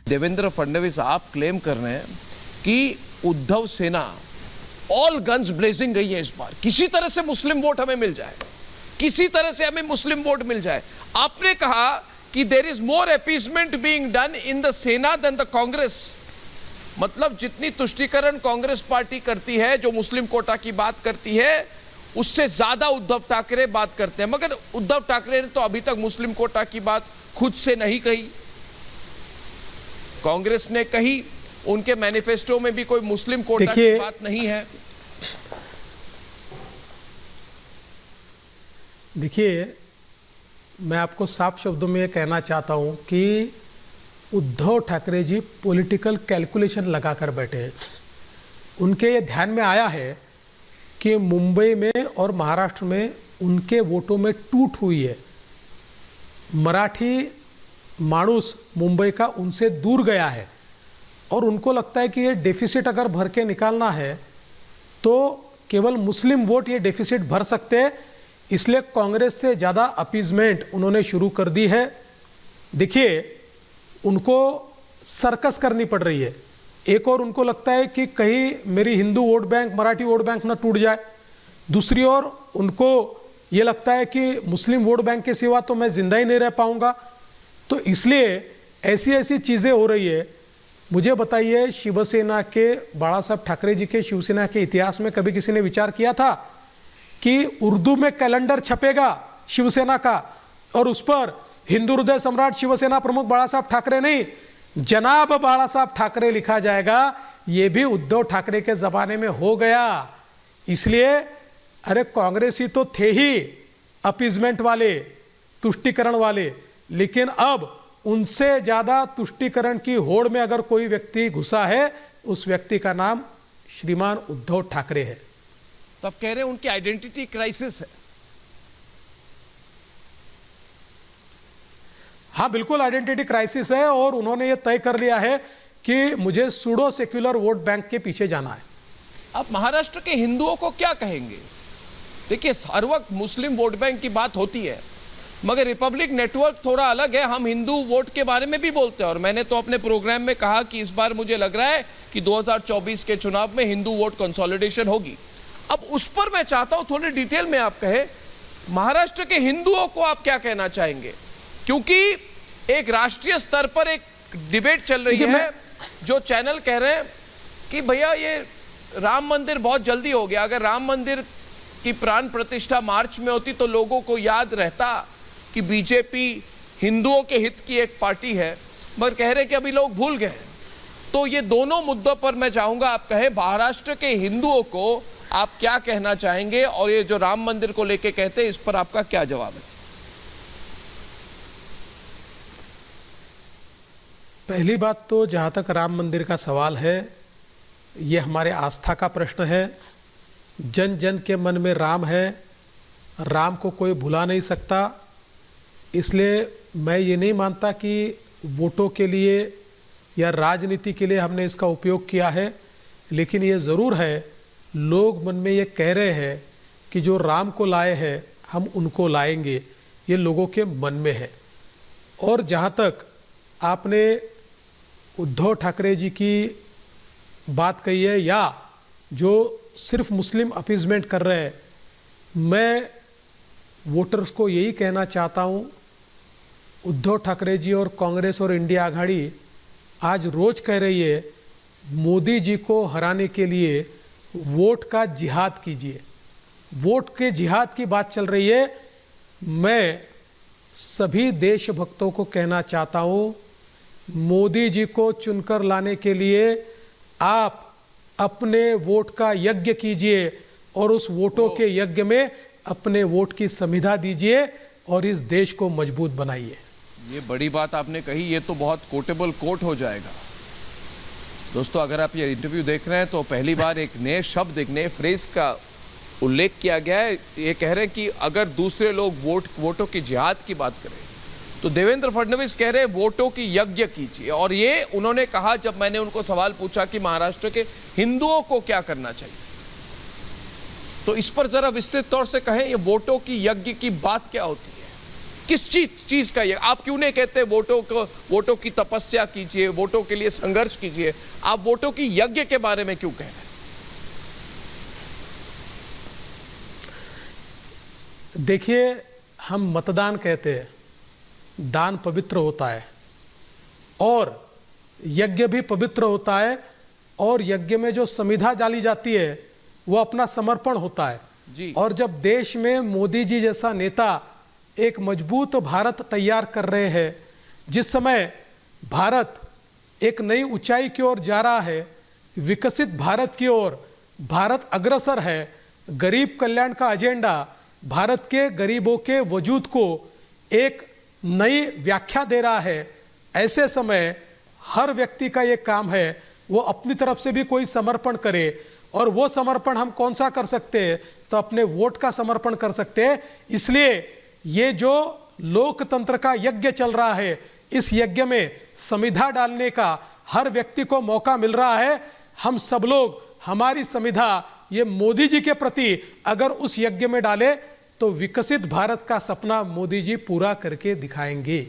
देवेंद्र फडणवीस, आप क्लेम कर रहे हैं कि उद्धव सेना ऑल गन्स ब्लेजिंग गई है इस बार, किसी तरह से मुस्लिम वोट हमें मिल जाए, किसी तरह से हमें मुस्लिम वोट मिल जाए। आपने कहा कि there is more appeasement being done in the Sena than the Congress. मतलब जितनी तुष्टीकरण कांग्रेस पार्टी करती है, जो मुस्लिम कोटा की बात करती है, उससे ज्यादा उद्धव ठाकरे बात करते हैं। मगर उद्धव ठाकरे ने तो अभी तक मुस्लिम कोटा की बात खुद से नहीं कही, कांग्रेस ने कही, उनके मैनिफेस्टो में भी कोई मुस्लिम कोटा की बात नहीं है। देखिए, मैं आपको साफ शब्दों में ये कहना चाहता हूं कि उद्धव ठाकरे जी पॉलिटिकल कैलकुलेशन लगाकर बैठे हैं। उनके ये ध्यान में आया है कि मुंबई में और महाराष्ट्र में उनके वोटों में टूट हुई है। मराठी मानुस मुंबई का उनसे दूर गया है और उनको लगता है कि ये डेफिसिट अगर भर के निकालना है तो केवल मुस्लिम वोट ये डेफिसिट भर सकते हैं। इसलिए कांग्रेस से ज़्यादा अपीजमेंट उन्होंने शुरू कर दी है। देखिए, उनको सर्कस करनी पड़ रही है। एक और उनको लगता है कि कहीं मेरी Hindu vote bank, Marathi vote bank ना टूट जाए। दूसरी ओर उनको ये लगता है कि मुस्लिम वोट बैंक के सिवा तो मैं जिंदा ही नहीं रह पाऊंगा। तो इसलिए ऐसी ऐसी चीज़ें हो रही है। मुझे बताइए, शिवसेना के बाला साहब ठाकरे जी के शिवसेना के इतिहास में कभी किसी ने विचार किया था कि उर्दू में कैलेंडर छपेगा शिवसेना का और उस पर हिंदू हृदय सम्राट शिवसेना प्रमुख बाला साहब ठाकरे नहीं, जनाब बाला साहब ठाकरे लिखा जाएगा। यह भी उद्धव ठाकरे के जमाने में हो गया। इसलिए अरे कांग्रेसी तो थे ही अपीजमेंट वाले, तुष्टीकरण वाले, लेकिन अब उनसे ज्यादा तुष्टीकरण की होड़ में अगर कोई व्यक्ति घुसा है, उस व्यक्ति का नाम श्रीमान उद्धव ठाकरे है। तो आप कह रहे हैं उनकी आइडेंटिटी क्राइसिस है। हाँ, बिल्कुल आइडेंटिटी क्राइसिस है और उन्होंने ये तय कर लिया है कि मुझे सूडो सेक्युलर वोट बैंक के पीछे जाना है। आप महाराष्ट्र के हिंदुओं को क्या कहेंगे? देखिए, हर वक्त मुस्लिम वोट बैंक की बात होती है, मगर रिपब्लिक नेटवर्क थोड़ा अलग है। हम हिंदू वोट के बारे में भी बोलते हैं और मैंने तो अपने प्रोग्राम में कहा कि इस बार मुझे लग रहा है कि 2024 के चुनाव में हिंदू वोट कंसोलिडेशन होगी। अब उस पर मैं चाहता हूं थोड़ी डिटेल में आप कहें, महाराष्ट्र के हिंदुओं को आप क्या कहना चाहेंगे? क्योंकि एक राष्ट्रीय स्तर पर एक डिबेट चल रही है, जो चैनल कह रहे हैं कि भैया ये राम मंदिर बहुत जल्दी हो गया। अगर राम मंदिर की प्राण प्रतिष्ठा मार्च में होती तो लोगों को याद रहता कि बीजेपी हिंदुओं के हित की एक पार्टी है, मगर कह रहे कि अभी लोग भूल गए। तो ये दोनों मुद्दों पर मैं चाहूंगा आप कहें, महाराष्ट्र के हिंदुओं को आप क्या कहना चाहेंगे और ये जो राम मंदिर को लेके कहते हैं, इस पर आपका क्या जवाब है? पहली बात तो जहाँ तक राम मंदिर का सवाल है, ये हमारे आस्था का प्रश्न है। जन जन के मन में राम है, राम को कोई भुला नहीं सकता। इसलिए मैं ये नहीं मानता कि वोटों के लिए या राजनीति के लिए हमने इसका उपयोग किया है, लेकिन ये ज़रूर है, लोग मन में ये कह रहे हैं कि जो राम को लाए हैं हम उनको लाएंगे, ये लोगों के मन में है। और जहाँ तक आपने उद्धव ठाकरे जी की बात कही है या जो सिर्फ मुस्लिम अपीजमेंट कर रहे हैं, मैं वोटर्स को यही कहना चाहता हूँ, उद्धव ठाकरे जी और कांग्रेस और इंडिया आघाड़ी आज रोज कह रही है मोदी जी को हराने के लिए वोट का जिहाद कीजिए। वोट के जिहाद की बात चल रही है। मैं सभी देशभक्तों को कहना चाहता हूं, मोदी जी को चुनकर लाने के लिए आप अपने वोट का यज्ञ कीजिए और उस वोटों के यज्ञ में अपने वोट की समिधा दीजिए और इस देश को मजबूत बनाइए। ये बड़ी बात आपने कही, ये तो बहुत कोटेबल कोट हो जाएगा। दोस्तों, अगर आप ये इंटरव्यू देख रहे हैं तो पहली बार एक नए शब्द, एक नए फ्रेज का उल्लेख किया गया है। ये कह रहे हैं कि अगर दूसरे लोग वोटों की जिहाद की बात करें तो देवेंद्र फडणवीस कह रहे हैं वोटों की यज्ञ कीजिए। और ये उन्होंने कहा जब मैंने उनको सवाल पूछा कि महाराष्ट्र के हिंदुओं को क्या करना चाहिए, तो इस पर जरा विस्तृत तौर से कहें, ये वोटों की यज्ञ की बात क्या होती है? किस चीज का ये? आप क्यों नहीं कहते वोटों की तपस्या कीजिए, वोटों के लिए संघर्ष कीजिए? आप वोटों की यज्ञ के बारे में क्यों कह रहे हैं? देखिए, हम मतदान कहते हैं, दान पवित्र होता है और यज्ञ भी पवित्र होता है, और यज्ञ में जो समिधा डाली जाती है वो अपना समर्पण होता है जी। और जब देश में मोदी जी जैसा नेता एक मजबूत भारत तैयार कर रहे हैं, जिस समय भारत एक नई ऊंचाई की ओर जा रहा है, विकसित भारत की ओर भारत अग्रसर है, गरीब कल्याण का एजेंडा भारत के गरीबों के वजूद को एक नई व्याख्या दे रहा है, ऐसे समय हर व्यक्ति का ये काम है वो अपनी तरफ से भी कोई समर्पण करे। और वो समर्पण हम कौन सा कर सकते हैं? तो अपने वोट का समर्पण कर सकते हैं। इसलिए ये जो लोकतंत्र का यज्ञ चल रहा है, इस यज्ञ में संविधा डालने का हर व्यक्ति को मौका मिल रहा है। हम सब लोग हमारी संविधा ये मोदी जी के प्रति अगर उस यज्ञ में डाले तो विकसित भारत का सपना मोदी जी पूरा करके दिखाएंगे।